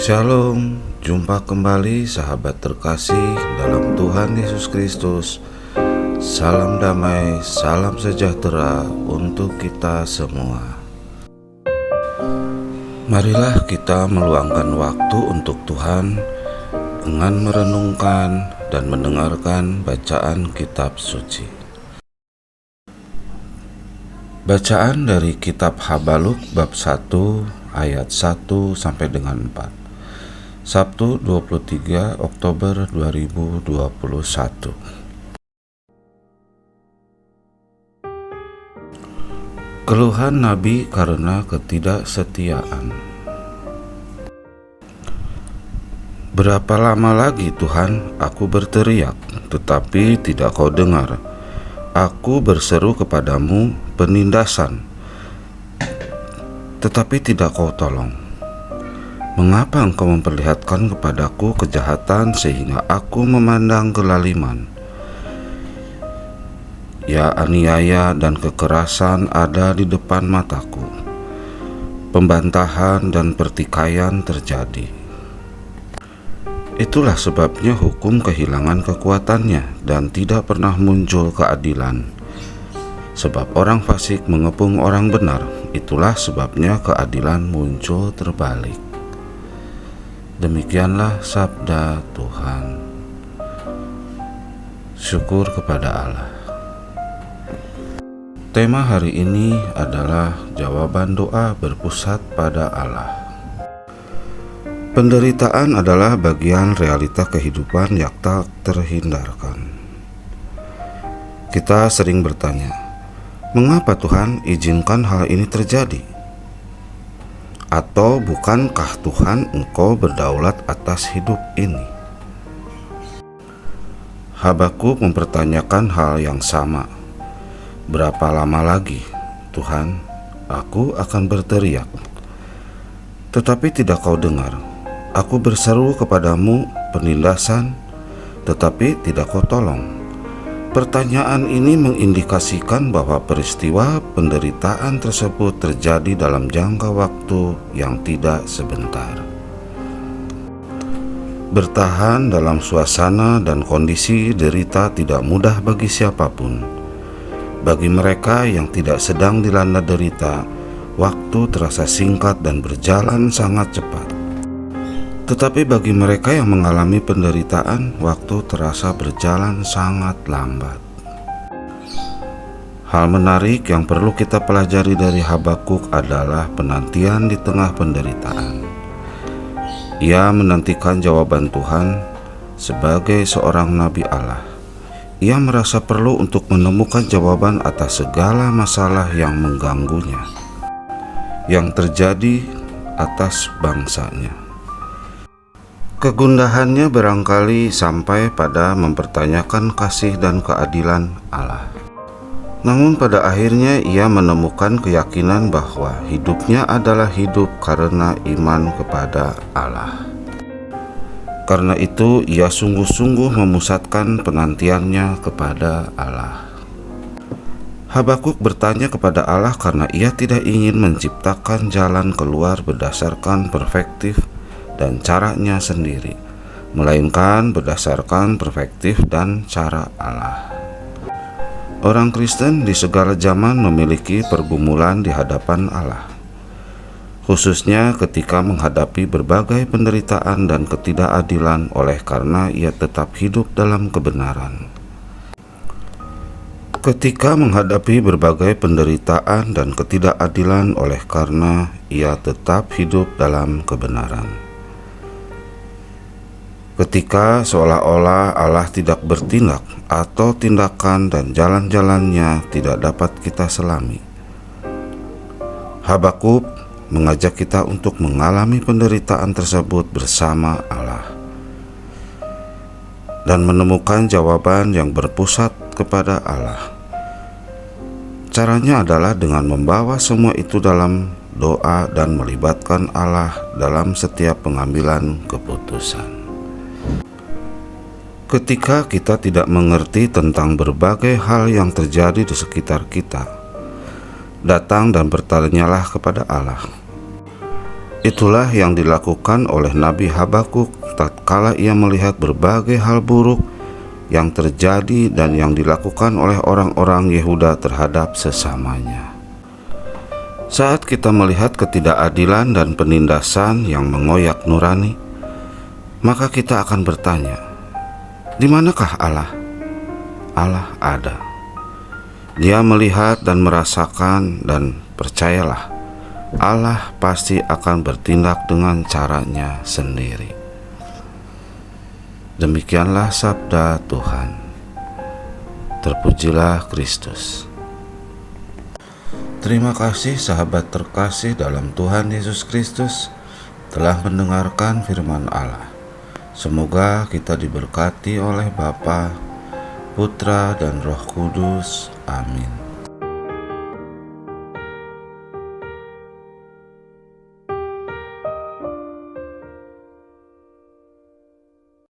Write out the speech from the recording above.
Shalom, jumpa kembali sahabat terkasih dalam Tuhan Yesus Kristus. Salam damai, salam sejahtera untuk kita semua. Marilah kita meluangkan waktu untuk Tuhan dengan merenungkan dan mendengarkan bacaan kitab suci. Bacaan dari kitab Habaluk bab 1 ayat 1 sampai dengan 4. Sabtu 23 Oktober 2021. Keluhan Nabi karena ketidaksetiaan. Berapa lama lagi Tuhan aku berteriak, tetapi tidak kau dengar. Aku berseru kepadamu penindasan, tetapi tidak kau tolong. Mengapa engkau memperlihatkan kepadaku kejahatan sehingga aku memandang kelaliman? Ya, aniaya dan kekerasan ada di depan mataku. Pembantahan dan pertikaian terjadi. Itulah sebabnya hukum kehilangan kekuatannya dan tidak pernah muncul keadilan. Sebab orang fasik mengepung orang benar, itulah sebabnya keadilan muncul terbalik. Demikianlah sabda Tuhan. Syukur kepada Allah. Tema hari ini adalah jawaban doa berpusat pada Allah. Penderitaan adalah bagian realita kehidupan yang tak terhindarkan. Kita sering bertanya, mengapa Tuhan izinkan hal ini terjadi? Atau bukankah Tuhan Engkau berdaulat atas hidup ini? Habakuk mempertanyakan hal yang sama. Berapa lama lagi, Tuhan, aku akan berteriak, tetapi tidak kau dengar. Aku berseru kepadamu penindasan, tetapi tidak kau tolong. Pertanyaan ini mengindikasikan bahwa peristiwa penderitaan tersebut terjadi dalam jangka waktu yang tidak sebentar. Bertahan dalam suasana dan kondisi derita tidak mudah bagi siapapun. Bagi mereka yang tidak sedang dilanda derita, waktu terasa singkat dan berjalan sangat cepat. Tetapi bagi mereka yang mengalami penderitaan, waktu terasa berjalan sangat lambat. Hal menarik yang perlu kita pelajari dari Habakuk adalah penantian di tengah penderitaan. Ia menantikan jawaban Tuhan sebagai seorang nabi Allah. Ia merasa perlu untuk menemukan jawaban atas segala masalah yang mengganggunya, yang terjadi atas bangsanya. Kegundahannya barangkali sampai pada mempertanyakan kasih dan keadilan Allah. Namun pada akhirnya ia menemukan keyakinan bahwa hidupnya adalah hidup karena iman kepada Allah. Karena itu ia sungguh-sungguh memusatkan penantiannya kepada Allah. Habakuk bertanya kepada Allah karena ia tidak ingin menciptakan jalan keluar berdasarkan perspektif dan caranya sendiri, melainkan berdasarkan perspektif dan cara Allah. Orang Kristen di segala zaman memiliki pergumulan di hadapan Allah, khususnya ketika menghadapi berbagai penderitaan dan ketidakadilan oleh karena ia tetap hidup dalam kebenaran. Ketika menghadapi berbagai penderitaan dan ketidakadilan oleh karena ia tetap hidup dalam kebenaran. Ketika seolah-olah Allah tidak bertindak atau tindakan dan jalan-jalannya tidak dapat kita selami. Habakuk mengajak kita untuk mengalami penderitaan tersebut bersama Allah dan menemukan jawaban yang berpusat kepada Allah. Caranya adalah dengan membawa semua itu dalam doa dan melibatkan Allah dalam setiap pengambilan keputusan. Ketika kita tidak mengerti tentang berbagai hal yang terjadi di sekitar kita, datang dan bertanyalah kepada Allah. Itulah yang dilakukan oleh Nabi Habakuk tatkala ia melihat berbagai hal buruk yang terjadi dan yang dilakukan oleh orang-orang Yehuda terhadap sesamanya. Saat kita melihat ketidakadilan dan penindasan yang mengoyak nurani, maka kita akan bertanya, di manakah Allah? Allah ada. Dia melihat dan merasakan, dan percayalah, Allah pasti akan bertindak dengan caranya sendiri. Demikianlah sabda Tuhan. Terpujilah Kristus. Terima kasih sahabat terkasih dalam Tuhan Yesus Kristus telah mendengarkan firman Allah. Semoga kita diberkati oleh Bapa, Putra, dan Roh Kudus. Amin.